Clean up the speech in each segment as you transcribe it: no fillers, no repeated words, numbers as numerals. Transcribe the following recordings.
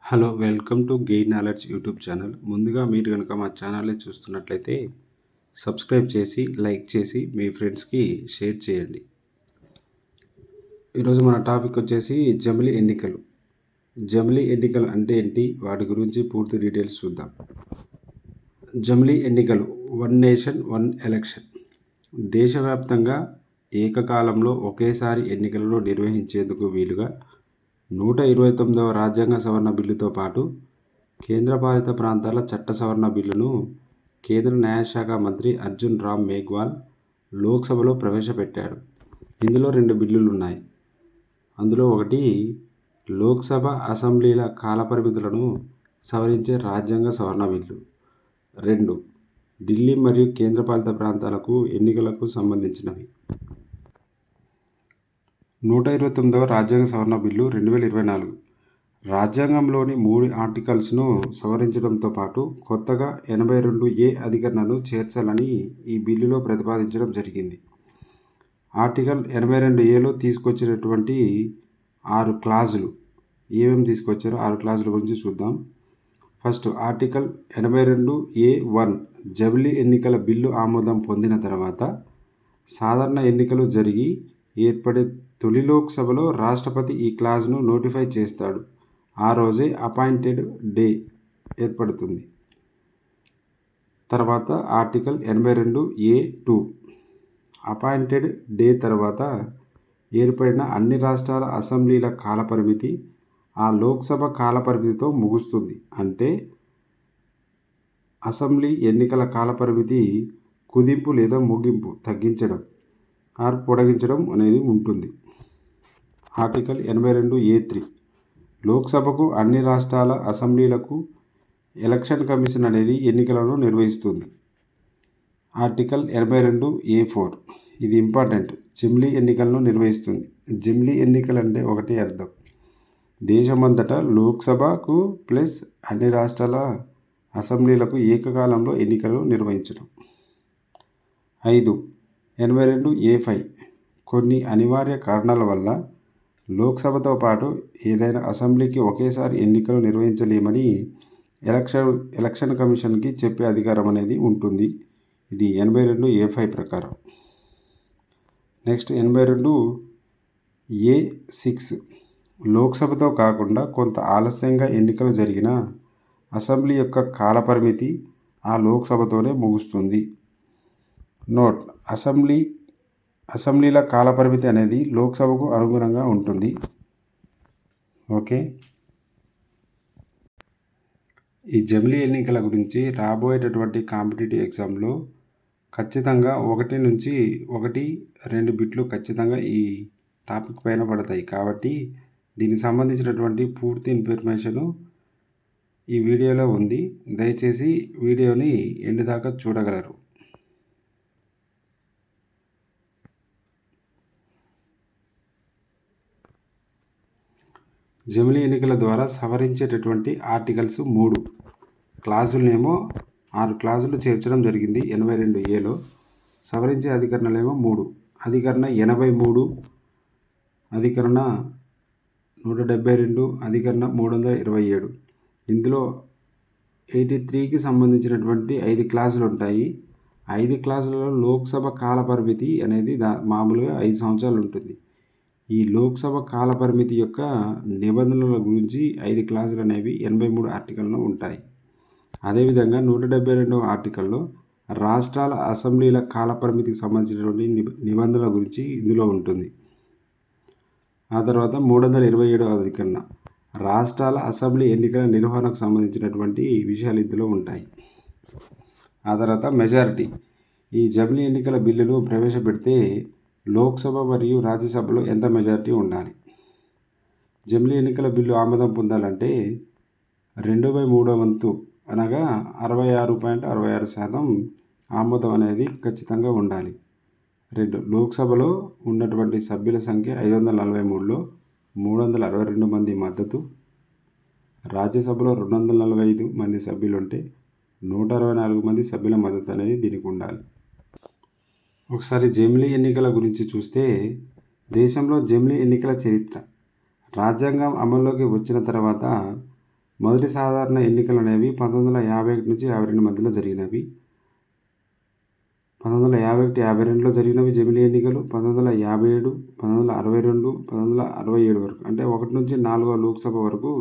Hello! Welcome to gain knowledge YouTube channel. ముందుగా మీరు గనుక మా ఛానల్‌ని చూస్తున్నట్లయితే సబ్స్క్రైబ్ చేసి, లైక్ చేసి మీ ఫ్రెండ్స్‌కి షేర్ చేయండి. ఈరోజు మన టాపిక్ వచ్చేసి జమిలీ ఎన్నికలు. జమిలీ ఎన్నికలు అంటే ఏంటి? వాటి గురించి పూర్తి డీటెయిల్స్ చూద్దాం. జమిలీ ఎన్నికలు వన్ నేషన్ వన్ ఎలక్షన్. దేశవ్యాప్తంగా ఏకకాలంలో ఒకేసారి ఎన్నికలను నిర్వహించేందుకు వీలుగా 129వ రాజ్యాంగ సవరణ బిల్లుతో పాటు కేంద్రపాలిత ప్రాంతాల చట్ట సవరణ బిల్లును కేంద్ర న్యాయశాఖ మంత్రి అర్జున్ రామ్ మేఘ్వాల్ లోక్సభలో ప్రవేశపెట్టారు. ఇందులో 2 బిల్లులున్నాయి. అందులో ఒకటి లోక్సభ, అసెంబ్లీల కాలపరిమితులను సవరించే రాజ్యాంగ సవరణ బిల్లు. 2 ఢిల్లీ మరియు కేంద్రపాలిత ప్రాంతాలకు ఎన్నికలకు సంబంధించినవి. 129వ రాజ్యాంగ సవరణ బిల్లు 2024 రాజ్యాంగంలోని 3 ఆర్టికల్స్ను సవరించడంతో పాటు కొత్తగా 82A అధికరణను చేర్చాలని ఈ బిల్లులో ప్రతిపాదించడం జరిగింది. ఆర్టికల్ 82Aలో తీసుకొచ్చినటువంటి 6 క్లాజులు ఏమేమి తీసుకొచ్చారో 6 క్లాజుల గురించి చూద్దాం. ఫస్ట్ ఆర్టికల్ 82A(1) జమిలీ ఎన్నికల బిల్లు ఆమోదం పొందిన తర్వాత సాధారణ ఎన్నికలు జరిగి ఏర్పడే తొలి లోక్సభలో రాష్ట్రపతి ఈ క్లాజ్ను నోటిఫై చేస్తాడు. ఆ రోజే అపాయింటెడ్ డే ఏర్పడుతుంది. తర్వాత ఆర్టికల్ 82A(2) అపాయింటెడ్ డే తర్వాత ఏర్పడిన అన్ని రాష్ట్రాల అసెంబ్లీల కాలపరిమితి ఆ లోక్సభ కాలపరిమితితో ముగుస్తుంది. అంటే అసెంబ్లీ ఎన్నికల కాలపరిమితి కుదింపు లేదా ముగింపు, తగ్గించడం పొడిగించడం అనేది ఉంటుంది. ఆర్టికల్ 82A(3) లోక్సభకు అన్ని రాష్ట్రాల అసెంబ్లీలకు ఎలక్షన్ కమిషన్ అనేది ఎన్నికలను నిర్వహిస్తుంది. ఆర్టికల్ 82A(4) ఇది ఇంపార్టెంట్, జమిలీ ఎన్నికలను నిర్వహిస్తుంది. జమిలీ ఎన్నికలు అంటే ఒకటి అర్థం, దేశమంతటా లోక్సభకు ప్లస్ అన్ని రాష్ట్రాల అసెంబ్లీలకు ఏకకాలంలో ఎన్నికలు నిర్వహించడం. 5 82A(5) కొన్ని అనివార్య కారణాల వల్ల లోక్సభతో పాటు ఏదైనా అసెంబ్లీకి ఒకేసారి ఎన్నికలు నిర్వహించలేమని ఎలక్షన్ కమిషన్కి చెప్పే అధికారం అనేది ఉంటుంది. ఇది 82A(5) ప్రకారం. నెక్స్ట్ 82A(6) లోక్సభతో కాకుండా కొంత ఆలస్యంగా ఎన్నికలు జరిగిన అసెంబ్లీ యొక్క కాలపరిమితి ఆ లోక్సభతోనే ముగుస్తుంది. నోట్: అసెంబ్లీల కాలపరిమితి అనేది లోక్సభకు అనుగుణంగా ఉంటుంది. ఓకే, ఈ జమిలీ ఎన్నికల గురించి రాబోయేటటువంటి కాంపిటేటివ్ ఎగ్జామ్లో ఖచ్చితంగా 1 నుంచి 2 బిట్లు ఖచ్చితంగా ఈ టాపిక్ పైన పడతాయి. కాబట్టి దీనికి సంబంధించినటువంటి పూర్తి ఇన్ఫర్మేషను ఈ వీడియోలో ఉంది. దయచేసి వీడియోని ఎండ్ దాకా చూడగలరు. జమిలీ ఎన్నికల ద్వారా సవరించేటటువంటి ఆర్టికల్స్ 3 క్లాజులనేమో 6 క్లాజులు చేర్చడం జరిగింది 82Aలో. సవరించే అధికరణలేమో 3. అధికరణ 83, అధికరణ 172, అధికరణ 327. ఇందులో 83కి సంబంధించినటువంటి 5 క్లాజులు ఉంటాయి. 5 క్లాజులలో లోక్సభ కాలపరిమితి అనేది మామూలుగా 5 సంవత్సరాలు ఉంటుంది. ఈ లోక్సభ కాలపరిమితి యొక్క నిబంధనల గురించి 5 క్లాజులు అనేవి 83 ఆర్టికల్లో ఉంటాయి. అదేవిధంగా 172వ ఆర్టికల్లో రాష్ట్రాల అసెంబ్లీల కాలపరిమితికి సంబంధించినటువంటి నిబంధనల గురించి ఇందులో ఉంటుంది. ఆ తర్వాత 327వ అధికరణ రాష్ట్రాల అసెంబ్లీ ఎన్నికల నిర్వహణకు సంబంధించినటువంటి విషయాలు ఇందులో ఉంటాయి. ఆ తర్వాత మెజారిటీ. ఈ జమిలీ ఎన్నికల బిల్లును ప్రవేశపెడితే లోక్సభ మరియు రాజ్యసభలో ఎంత మెజారిటీ ఉండాలి? జమిలీ ఎన్నికల బిల్లు ఆమోదం పొందాలంటే 2/3 వంతు అనగా 66.66% ఆమోదం అనేది ఖచ్చితంగా ఉండాలి. 2 లోక్సభలో ఉన్నటువంటి సభ్యుల సంఖ్య 543లో 362 మంది మద్దతు, రాజ్యసభలో 245 మంది సభ్యులుంటే 164 మంది సభ్యుల మద్దతు అనేది దీనికి ఉండాలి. ఒకసారి జమిలీ ఎన్నికల గురించి చూస్తే దేశంలో జమిలీ ఎన్నికల చరిత్ర. రాజ్యాంగం అమల్లోకి వచ్చిన తర్వాత మొదటి సాధారణ ఎన్నికలు అనేవి 1951 నుంచి 52 మధ్యలో జరిగినవి. 1951, 52లో జరిగినవి జమిలీ ఎన్నికలు. 1957, 1962, 1967 వరకు, అంటే 1 నుంచి 4వ లోక్సభ వరకు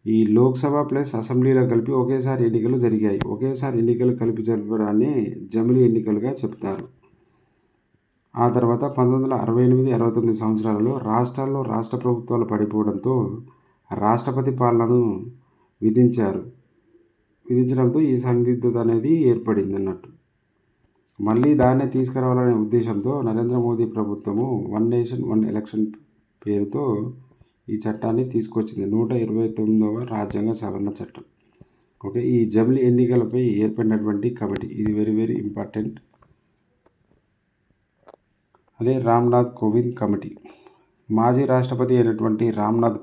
ఈ లోక్సభ ప్లస్ అసెంబ్లీలో కలిపి ఒకేసారి ఎన్నికలు జరిగాయి. ఒకేసారి ఎన్నికలు కలిపి జరపడాన్ని జమిలీ ఎన్నికలుగా చెప్తారు. ఆ తర్వాత 1968, 69 సంవత్సరాలలో రాష్ట్రాల్లో రాష్ట్ర ప్రభుత్వాలు పడిపోవడంతో రాష్ట్రపతి పాలనను విధించడంతో ఈ సందిగ్ధత అనేది ఏర్పడింది అన్నట్టు. మళ్ళీ దాన్నే తీసుకురావాలనే ఉద్దేశంతో నరేంద్ర మోదీ ప్రభుత్వము 1 నేషన్ 1 ఎలక్షన్ పేరుతో ఈ చట్టాన్ని తీసుకొచ్చింది. 129వ రాజ్యాంగ సవరణ చట్టం. ఓకే, ఈ జమిలీ ఎన్నికలపై ఏర్పడినటువంటి కమిటీ, ఇది వెరీ వెరీ ఇంపార్టెంట్. అదే రామ్నాథ్ కోవింద్ కమిటీ. మాజీ రాష్ట్రపతి అయినటువంటి రామ్నాథ్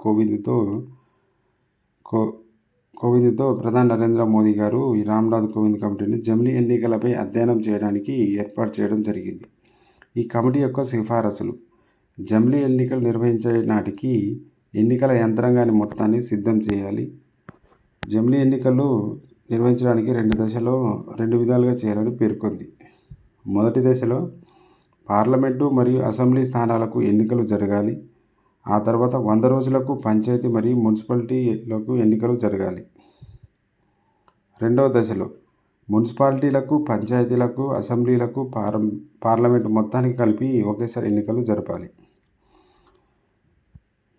కోవింద్తో ప్రధాని నరేంద్ర మోదీ గారు ఈ రామ్నాథ్ కోవింద్ కమిటీని జమిలీ ఎన్నికలపై అధ్యయనం చేయడానికి ఏర్పాటు చేయడం జరిగింది. ఈ కమిటీ యొక్క సిఫారసులు: జమిలీ ఎన్నికలు నిర్వహించే నాటికి ఎన్నికల యంత్రాంగాన్ని మొత్తాన్ని సిద్ధం చేయాలి. జమిలీ ఎన్నికలు నిర్వహించడానికి 2 విధాలుగా చేయాలని పేర్కొంది. మొదటి దశలో పార్లమెంటు మరియు అసెంబ్లీ స్థానాలకు ఎన్నికలు జరగాలి. ఆ తర్వాత 100 రోజులకు పంచాయతీ మరియు మున్సిపాలిటీలకు ఎన్నికలు జరగాలి. రెండవ దశలో మున్సిపాలిటీలకు, పంచాయతీలకు, అసెంబ్లీలకు, పార్లమెంటు మొత్తానికి కలిపి ఒకేసారి ఎన్నికలు జరపాలి.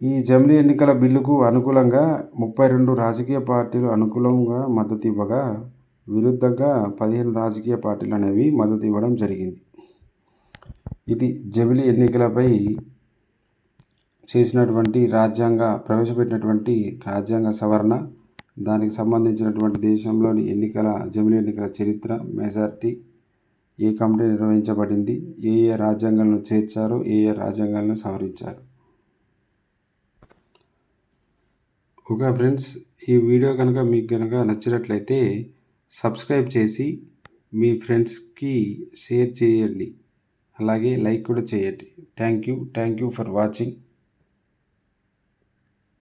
ఈ జమిలీ ఎన్నికల బిల్లుకు అనుకూలంగా 32 రాజకీయ పార్టీలు అనుకూలంగా మద్దతు ఇవ్వగా, విరుద్ధంగా 15 రాజకీయ పార్టీలు అనేవి మద్దతు ఇవ్వడం జరిగింది. ఇది జమిలీ ఎన్నికలపై ప్రవేశపెట్టినటువంటి రాజ్యాంగ సవరణ, దానికి సంబంధించినటువంటి దేశంలోని జమిలీ ఎన్నికల చరిత్ర, మెజారిటీ, ఏ కమిటీ నిర్వహించబడింది, ఏ రాజ్యాంగాలను చేర్చారు, ఏ రాజ్యాంగాలను సవరించారు. ఓకే ఫ్రెండ్స్, ఈ వీడియో మీకు నచ్చినట్లయితే సబ్స్క్రైబ్ చేసి మీ ఫ్రెండ్స్కి షేర్ చేయండి. అలాగే లైక్ కూడా చేయండి. Thank you for watching.